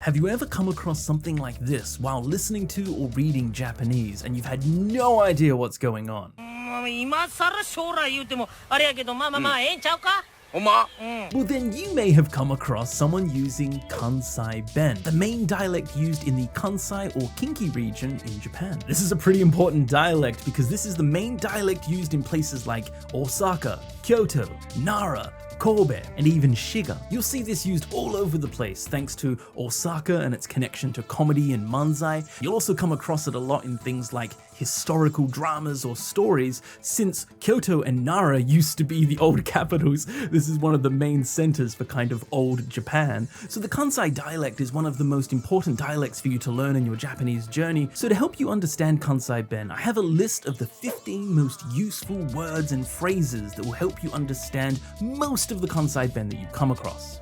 Have you ever come across something like this while listening to or reading Japanese and you've had no idea what's going on? 今更将来言うてもあれやけどまあええんちゃうか Well, then you may have come across someone using Kansai-Ben, the main dialect used in the Kansai or Kinki region in Japan. This is a pretty important dialect because this is the main dialect used in places like Osaka, Kyoto, Nara, Kobe, and even Shiga. You'll see this used all over the place thanks to Osaka and its connection to comedy and manzai. You'll also come across it a lot in things like historical dramas or stories, since Kyoto and Nara used to be the old capitals. This is one of the main centers for kind of old Japan. So the Kansai dialect is one of the most important dialects for you to learn in your Japanese journey. So to help you understand Kansai-Ben, I have a list of the 15 most useful words and phrases that will help you understand most of the Kansai-Ben that you come across.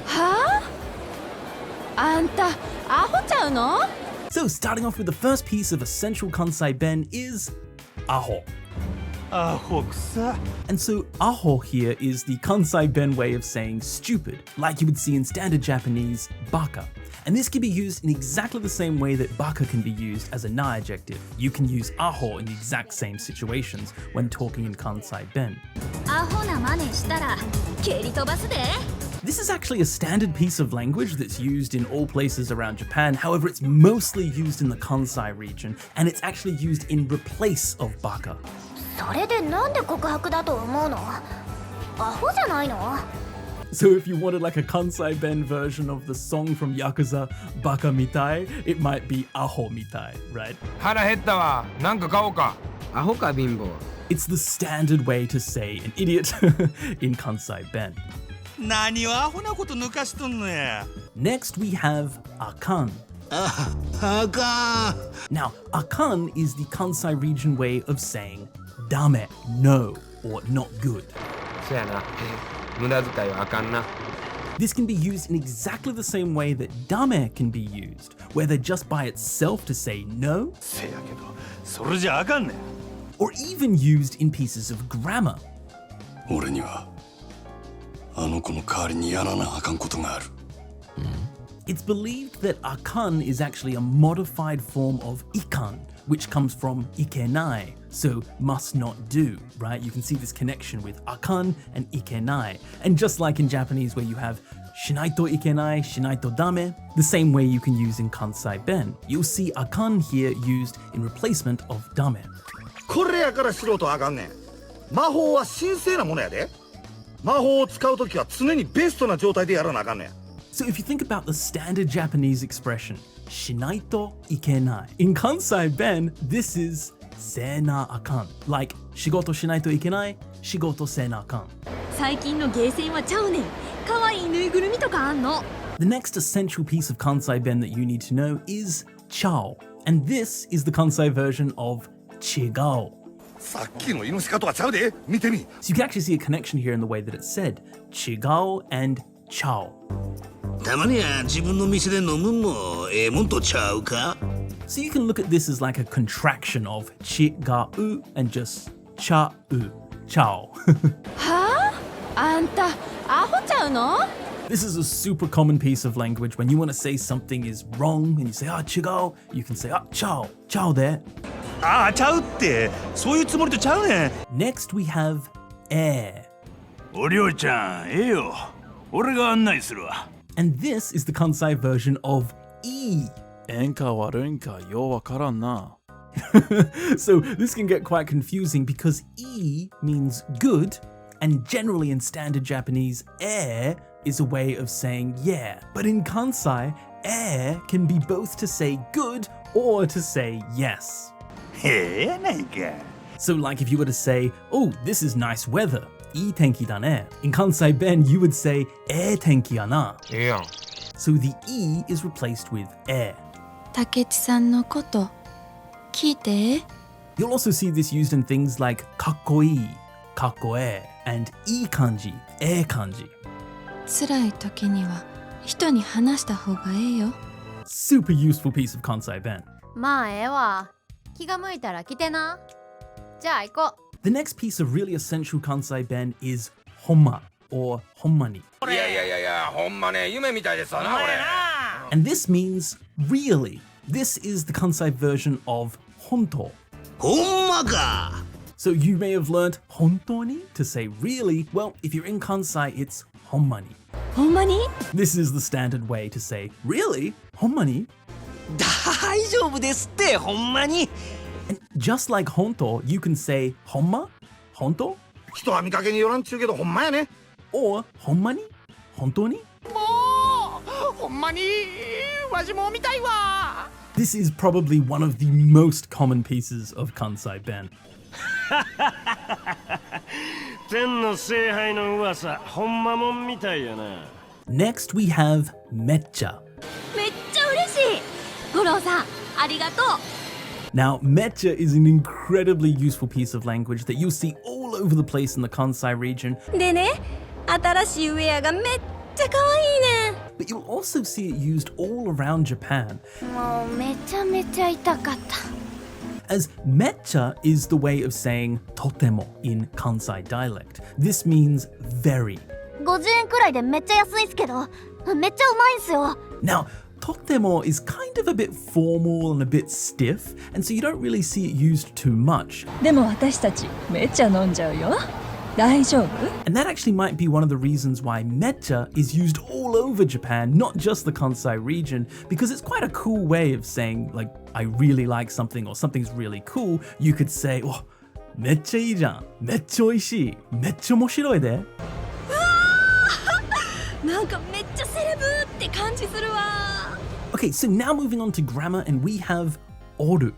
Huh? あんた、アホちゃうの? So starting off with the first piece of essential Kansai-Ben is aho. And so aho here is the Kansai-Ben way of saying stupid, like you would see in standard Japanese baka. And this can be used in exactly the same way that baka can be used as a na adjective. You can use aho in the exact same situations when talking in Kansai-Ben. アホな真似したら蹴り飛ばすで. This is actually a standard piece of language that's used in all places around Japan. However, it's mostly used in the Kansai region, and it's actually used in replace of baka. それでなんで告白だと思うの? アホじゃないの? So if you wanted like a Kansai-Ben version of the song from Yakuza, Baka Mitai, it might be Aho Mitai, right? 腹減ったわ。なんか買おうか。アホか貧乏。 It's the standard way to say an idiot in Kansai-Ben. 何をアホなこと抜かしとんのや。 Next we have akan. あかん。 Now, akan is the Kansai region way of saying dame, no, or not good. そやな。無駄遣いはあかんな。 This can be used in exactly the same way that dame can be used, whether just by itself to say no, せやけど、それじゃあかんねん。 or even used in pieces of grammar. 俺にはあの子の代わりにやらなあかんことがある。 It's believed that akan is actually a modified form of ikan, which comes from ikenai, so must not do, right? You can see this connection with akan and ikenai. And just like in Japanese where you have shinaito ikenai, shinaito dame, the same way you can use in Kansai-Ben. You'll see akan here used in replacement of dame. これやから素人あかんねん。魔法は神聖なものやで。魔法を使うときは常にベストな状態でやらなあかんねん。 So if you think about the standard Japanese expression, shinaito ikenai, in Kansai-Ben, this is se na akan. Like, shigoto shinaito ikenai, shigoto se na akan. 最近のゲーセンはちゃうねん。可愛いぬいぐるみとかあんの。 The next essential piece of Kansai-Ben that you need to know is chao. And this is the Kansai version of chigao. さっきのイノシカとはちゃうで。見てみ。 So you can actually see a connection here in the way that it's said. Chigao and chao. たまには自分の店で飲むんもええもんとちゃうか。 So you can look at this as like a contraction of chigao and just chao. Chao. はあ? あんた、アホちゃうの? This is a super common piece of language. When you want to say something is wrong and you say, chigao, you can say, chao, chao there. ああ、ちゃうって。そういうつもりとちゃうねん。 Next we have air. お料理ちゃん、ええよ。俺が案内するわ。 And this is the Kansai version of e. ええんか悪いんかようわからんな。 So this can get quite confusing because e means good, and generally in standard Japanese, air is a way of saying yeah. But in Kansai, air can be both to say good or to say yes. へえやないか。 So like if you were to say, oh, this is nice weather, いい天気だね. In Kansai-Ben, you would say, ええ天気やな. ええやん。 So the e is replaced with air. 竹地さんのこと聞いて。 You'll also see this used in things like かっこいい, かっこええ, and いい感じ, ええ感じ. 辛い時には人に話した方がええよ。 Super useful piece of Kansai-Ben. まあええわ。気が向いたら来てな。じゃあ行こう。 The next piece of really essential Kansai-Ben is homma. or honmani. いやいやいやいや、ほんまね、夢みたいですわな、これ。 And this means really. This is the Kansai version of honto. ほんまか So you may have learned hontoni to say really. Well, if you're in Kansai, it's honmani. ほんまに This is the standard way to say really, honmani. 大丈夫ですってほんまに And just like honto, you can say honma, honto, 人は見かけによらんちゅうけどほんまやね or honmani, hontoni. ほんまにわしも見たいわ This is probably one of the most common pieces of Kansai-Ben. 天の聖杯の噂ほんまもんみたいやな Next we have mecha. めっちゃ嬉しい五郎さんありがとう Now, mecha is an incredibly useful piece of language that you'll see all over the place in the Kansai region, でね新しいウェアがめっちゃ可愛いね but you'll also see it used all around Japan, もうめちゃめちゃ痛かった as mecha is the way of saying totemo in Kansai dialect. This means very. 50円くらいでめっちゃ安いっすけどめっちゃうまいんすよ Now, totemo is kind of a bit formal and a bit stiff, and so you don't really see it used too much. でも私たちめっちゃ飲んじゃうよ大丈夫 And that actually might be one of the reasons why mecha is used all over Japan, not just the Kansai region, because it's quite a cool way of saying, like, I really like something or something's really cool. You could say, oh, めっちゃいいじゃん。めっちゃ美味しい。めっちゃ面白いで。なんかめっちゃセレブって感じするわ Okay, so now moving on to grammar, and we have oru.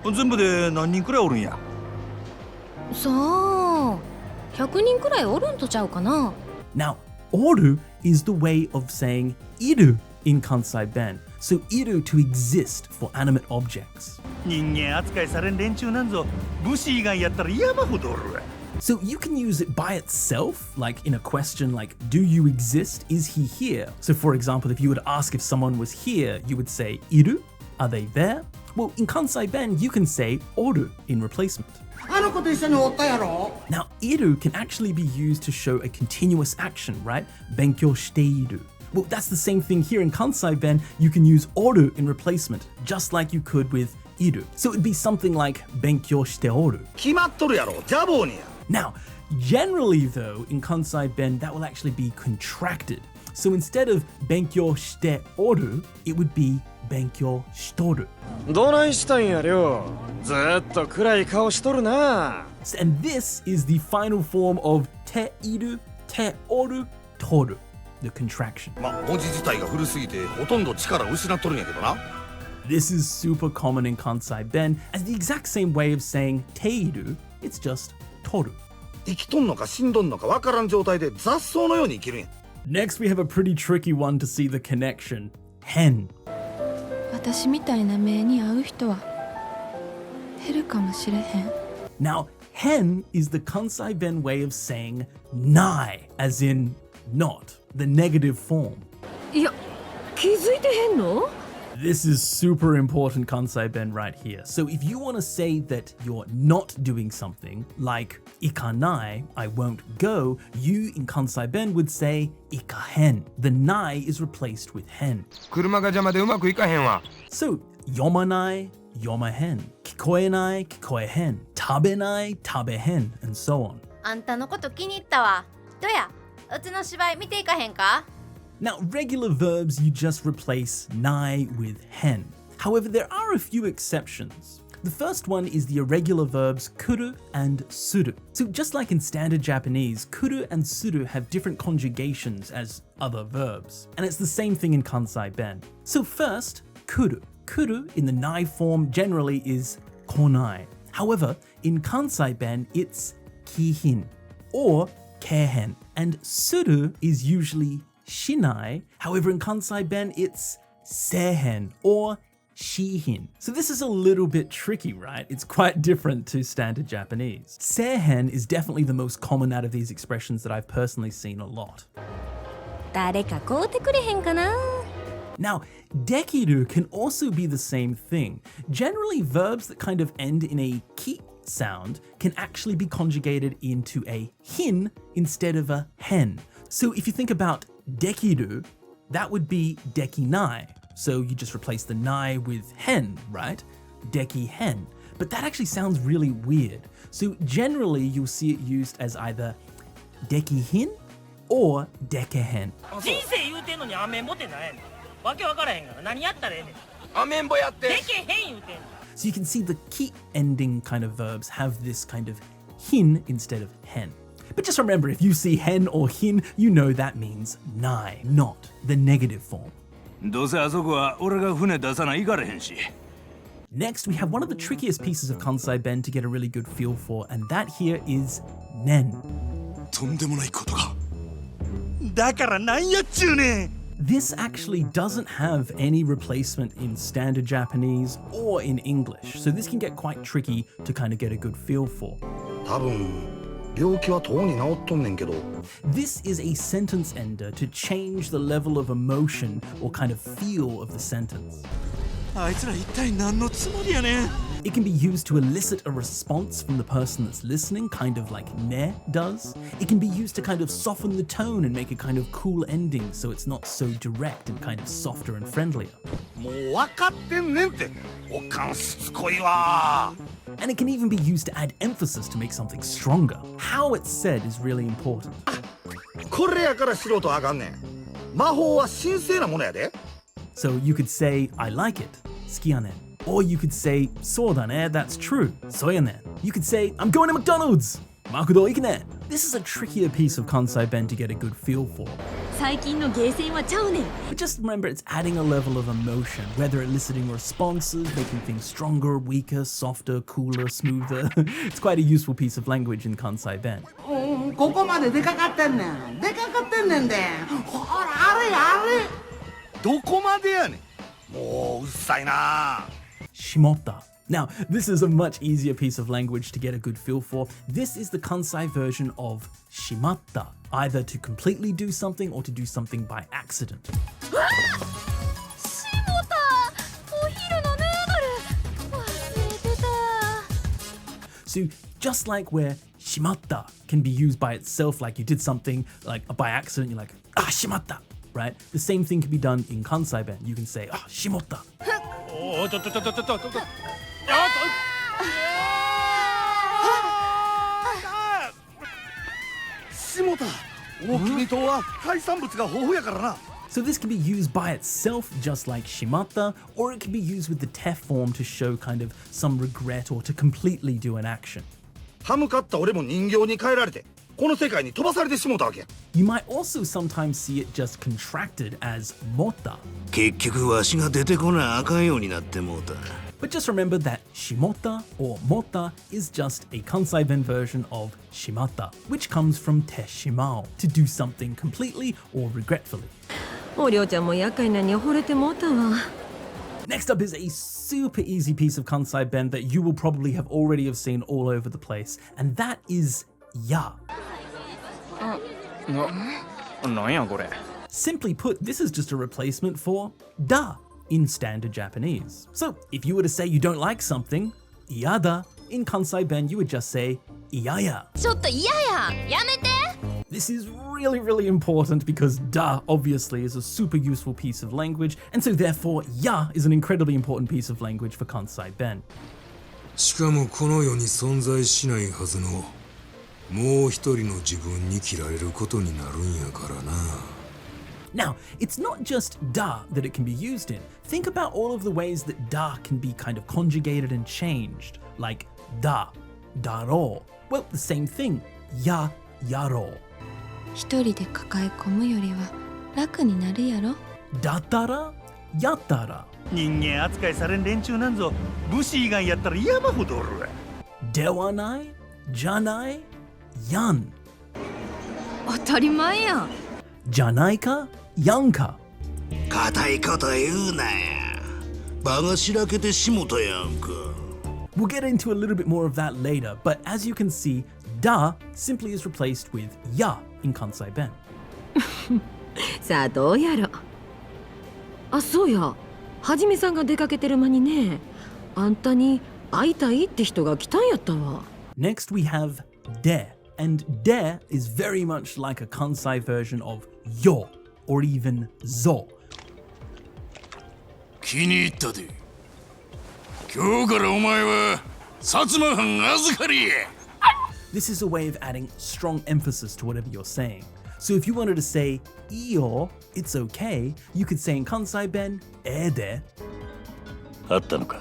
全部で何人くらいおるんやさあ100人くらいおるんとちゃうかな Now, oru is the way of saying iru in Kansai-Ben. So iru to exist for animate objects. 人間扱いされん連中なんぞ武士以外やったら山ほどおるわ So you can use it by itself, like in a question like, do you exist? Is he here? So for example, if you would ask if someone was here, you would say, iru? Are they there? Well, in Kansai-Ben, you can say oru in replacement. あの子と一緒におったやろ Now, iru can actually be used to show a continuous action, right? 勉強している. Well, that's the same thing here in Kansai-Ben. You can use oru in replacement, just like you could with iru. So it'd be something like 勉強しておる. 決まっとるやろジャボーにや Now, generally though, in Kansai-Ben, that will actually be contracted. So instead of 勉強しておる, it would be 勉強しとる. どないしたんやりょうずっと暗い顔しとるな And this is the final form of ている、ておる、とる, the contraction. まあ文字自体が古すぎてほとんど力を失っとるんやけどな This is super common in Kansai-Ben as the exact same way of saying ている, it's just とる. 生きとんのか死んどんのかわからん状態で雑草のように生きるんや Next, we have a pretty tricky one to see the connection. Hen. 私みたいな目に遭う人は減るかもしれへん Now, hen is the Kansai-Ben way of saying nai, as in not, the negative form. いや気づいてへんの This is super important Kansai-Ben right here. So if you want to say that you're not doing something, like ikanai, I won't go, you in Kansai-Ben would say ikahen. The nai is replaced with hen. 車が邪魔でうまくいかへんわ So, yomanai, yomahen. Kikoenai, kikoehen. Tabenai, tabehen, and so on. あんたのこと気に入ったわどやうちの芝居見ていかへんか Now, regular verbs, you just replace nai with hen. However, there are a few exceptions. The first one is the irregular verbs kuru and suru. So just like in standard Japanese, kuru and suru have different conjugations as other verbs. And it's the same thing in Kansai-Ben. So first, kuru. Kuru in the nai form generally is konai. However, in Kansai-Ben, it's kihin or kehen. And suru is usually shinai. However, in Kansai-Ben, it's sehen or shihin. So this is a little bit tricky, right? It's quite different to standard Japanese. Sehen is definitely the most common out of these expressions that I've personally seen a lot. 誰か買うてくれへんかな Now, dekiru can also be the same thing. Generally, verbs that kind of end in a ki sound can actually be conjugated into a hin instead of a hen. So if you think about dekiru, that would be dekinai. So you just replace the nai with hen, right? Deki hen. But that actually sounds really weird. So generally you'll see it used as either deki hin or deke hen. So you can see the ki ending kind of verbs have this kind of hin instead of hen. But just remember, if you see hen or hin, you know that means nai, not the negative form. Next, we have one of the trickiest pieces of Kansai-Ben to get a really good feel for, and that here is nen. This actually doesn't have any replacement in standard Japanese or in English, so this can get quite tricky to kind of get a good feel for. This is a sentence ender to change the level of emotion or kind of feel of the sentence. It can be used to elicit a response from the person that's listening, kind of like ne does. It can be used to kind of soften the tone and make a kind of cool ending so it's not so direct and kind of softer and friendlier. And it can even be used to add emphasis to make something stronger. How it's said is really important. So you could say, I like it, 好きやねん. Or you could say, そうだね, that's true, そうやねん. You could say, I'm going to McDonald's, マクド行くね. This is a trickier piece of Kansai-Ben to get a good feel for. But just remember, it's adding a level of emotion, whether eliciting responses, making things stronger, weaker, softer, cooler, smoother. It's quite a useful piece of language in Kansai-Ben. ここまで出かかってんねん。出かかってんねんで。ほら、あれあれ。どこまでやねん。もううっさいな。Shimotta. Now, this is a much easier piece of language to get a good feel for. This is the Kansai version of shimatta, either to completely do something or to do something by accident. So just like where shimatta can be used by itself, like you did something like by accident, you're like, ah, shimatta, right? The same thing can be done in Kansai-Ben. You can say, ah, shimotta. So this can be used by itself, just like shimatta, or it can be used with the te form to show kind of some regret or to completely do an action. You might also sometimes see it just contracted as motta. But just remember that shimotta or motta is just a Kansai-Ben version of shimatta, which comes from te shimao, to do something completely or regretfully. Next up is a super easy piece of Kansai-Ben that you will probably have already have seen all over the place, and that is ya. Simply put, this is just a replacement for da in standard Japanese. So if you were to say you don't like something, iyada, in Kansai-Ben you would just say iyaya. This is really, really important because da obviously is a super useful piece of language, and so therefore ya is an incredibly important piece of language for Kansai-Ben. しかもこの世に存在しないはずのもう一人の自分に切られることになるんやからな。Now, it's not just da that it can be used in. Think about all of the ways that da can be kind of conjugated and changed, like da, daro. Well, the same thing, ya, yaro. 一人で抱え込むよりは楽になるやろ。dattara, yattara. 人間扱いされん連中なんぞ武士以外やったら山ほどおるわ。Dewanai, janai, yan. 当たり前やん。Janaika, yanka. 固いこと言うなや。場がしらけてしもたやんか。We'll get into a little bit more of that later, but as you can see, da simply is replaced with ya in Kansai-Ben. さあどうやろ。あ、そうや。はじめさんが出かけてる間にね、あんたに会いたいって人が来たんやったわ。 Next we have de, and de is very much like a Kansai version of yo or even zo. 気に入ったで。今日からお前は薩摩藩預かりや。 This is a way of adding strong emphasis to whatever you're saying. So if you wanted to say iyo, it's okay, you could say in Kansai-Ben, de. あったのか、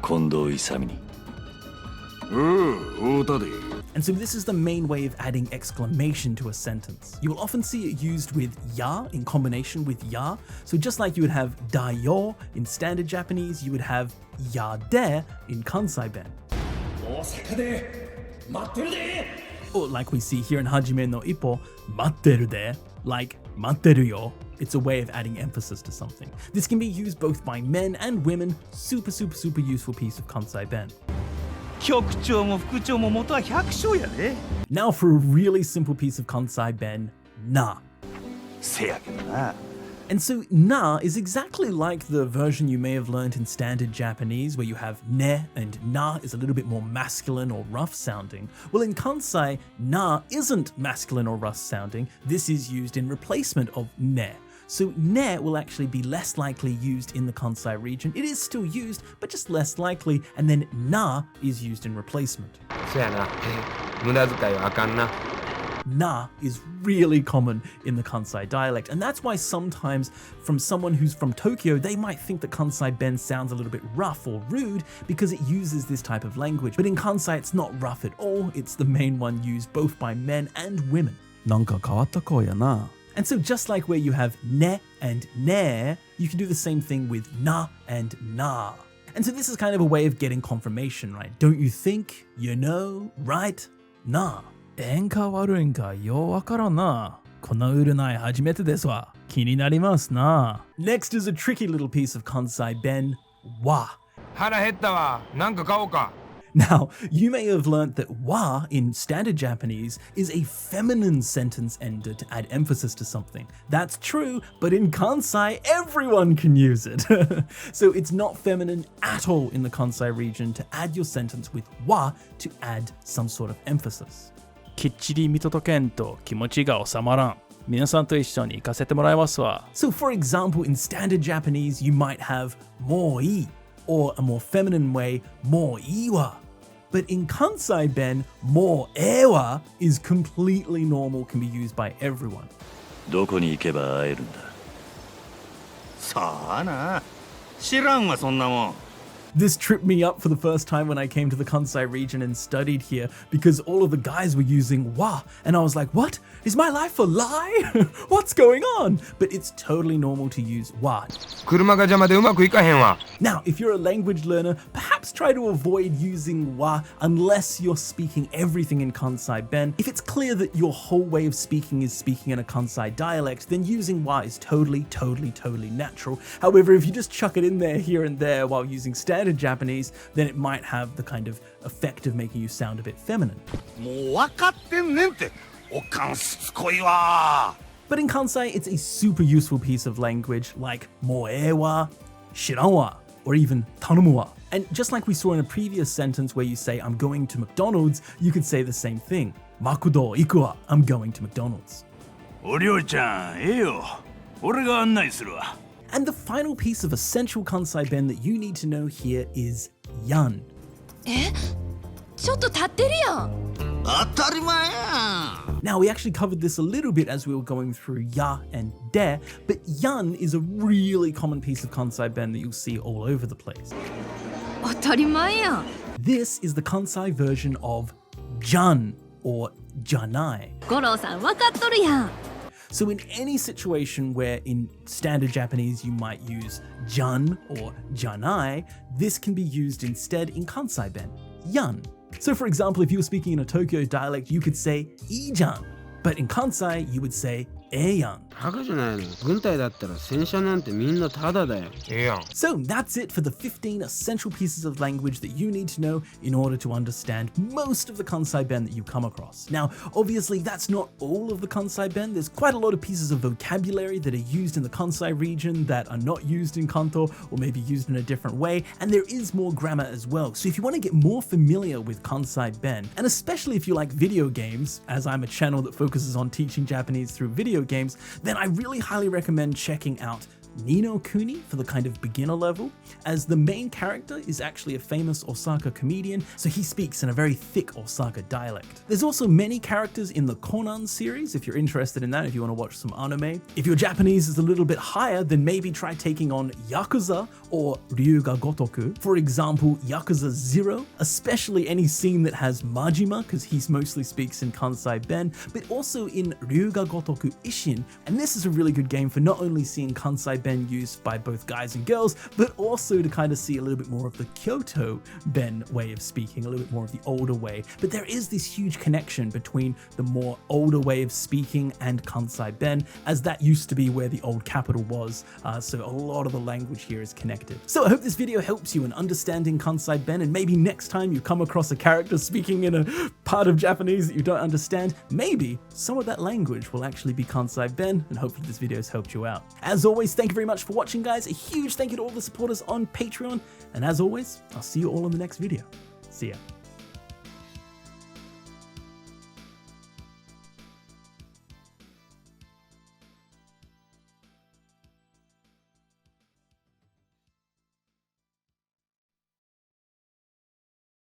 近藤勇に。会うたで。 And so this is the main way of adding exclamation to a sentence. You will often see it used with ya in combination with ya. So just like you would have da yo in standard Japanese, you would have ya de in Kansai-Ben. Or like we see here in Hajime no Ippo, matteru de, like matteru yo. It's a way of adding emphasis to something. This can be used both by men and women. Super useful piece of Kansai-Ben. 局長も副長も元は百姓やで。 Now for a really simple piece of Kansai-Ben, na. せやけどな。 And so na is exactly like the version you may have learned in standard Japanese where you have ne and na is a little bit more masculine or rough sounding. Well, in Kansai, na isn't masculine or rough sounding. This is used in replacement of ne. So ne will actually be less likely used in the Kansai region. It is still used, but just less likely. And then na is used in replacement. そやな。無駄遣いはあかんな。 Na is really common in the Kansai dialect, and that's why sometimes from someone who's from Tokyo, they might think that Kansai-Ben sounds a little bit rough or rude because it uses this type of language. But in Kansai, it's not rough at all. It's the main one used both by men and women. なんか変わった声やな。 And so just like where you have ne and ne, you can do the same thing with na and na. And so this is kind of a way of getting confirmation, right? Don't you think? You know? Right? Na. 演歌悪いんかようわからんな。この占い初めてですわ。気になりますな。 Next is a tricky little piece of Kansai-Ben, wa. 腹減ったわ。なんか買おうか。 Now, you may have learnt that wa in standard Japanese is a feminine sentence ender to add emphasis to something. That's true, but in Kansai, everyone can use it. So it's not feminine at all in the Kansai region to add your sentence with wa to add some sort of emphasis. きっちり見届けんと気持ちが収まらん。皆さんと一緒に行かせてもらいますわ。 So for example, in standard Japanese, you might have mo ii, or a more feminine way, mo ii wa. But in Kansai-Ben, mo e wa is completely normal, can be used by everyone. どこに行けば会えるんだ。さあな。知らんわそんなもん。 This tripped me up for the first time when I came to the Kansai region and studied here because all of the guys were using wa, and I was like, what? Is my life a lie? What's going on? But it's totally normal to use wa. 車が邪魔でうまくいかへんわ。 Now, if you're a language learner, perhaps try to avoid using wa unless you're speaking everything in Kansai-Ben. If it's clear that your whole way of speaking is speaking in a Kansai dialect, then using wa is totally natural. However, if you just chuck it in there here and there while using standard Japanese, then it might have the kind of effect of making you sound a bit feminine. もう分かってんねんって。おかんしつこいわ。 But in Kansai, it's a super useful piece of language like moe wa, shiran wa, or even tanomu wa. And just like we saw in a previous sentence where you say, I'm going to McDonald's, you could say the same thing. Makudo iku wa, I'm going to McDonald's. おりょうちゃん、ええよ。俺が案内するわ。 And the final piece of essential Kansai-Ben that you need to know here is yan. え？ちょっと立ってるやん。当たり前やん。 Now, we actually covered this a little bit as we were going through ya and de, but yan is a really common piece of Kansai-Ben that you'll see all over the place. 当たり前やん。 This is the Kansai version of jan or janai. 五郎さん分かっとるやん。 So in any situation where in standard Japanese you might use jan or janai, this can be used instead in Kansai-Ben, yan. So for example, if you were speaking in a Tokyo dialect, you could say ijan, but in Kansai you would say ええやん。バカじゃないの。軍隊だったら戦車なんてみんなタダだよ。ええやん。So that's it for the 15 essential pieces of language that you need to know in order to understand most of the Kansai-Ben that you come across. Now, obviously, that's not all of the Kansai-Ben. There's quite a lot of pieces of vocabulary that are used in the Kansai region that are not used in Kanto or maybe used in a different way, and there is more grammar as well. So if you want to get more familiar with Kansai-Ben, and especially if you like video games, as I'm a channel that focuses on teaching Japanese through video games, then I really highly recommend checking out Ni no Kuni for the kind of beginner level, as the main character is actually a famous Osaka comedian, so he speaks in a very thick Osaka dialect. There's also many characters in the Conan series, if you're interested in that, if you want to watch some anime. If your Japanese is a little bit higher, then maybe try taking on Yakuza or Ryuga Gotoku. For example, Yakuza 0, especially any scene that has Majima, because he mostly speaks in Kansai-Ben, but also in Ryuga Gotoku Ishin, and this is a really good game for not only seeing Kansai-Ben used by both guys and girls, but also to kind of see a little bit more of the Kyoto-Ben way of speaking, a little bit more of the older way. But there is this huge connection between the more older way of speaking and Kansai-Ben, as that used to be where the old capital was, so a lot of the language here is connected. So I hope this video helps you in understanding Kansai-Ben, and maybe next time you come across a character speaking in a part of Japanese that you don't understand, maybe some of that language will actually be Kansai-Ben, and hopefully this video has helped you out. As always, thank you very much for watching, guys. A huge thank you to all the supporters on Patreon, and as always, I'll see you all in the next video. See ya.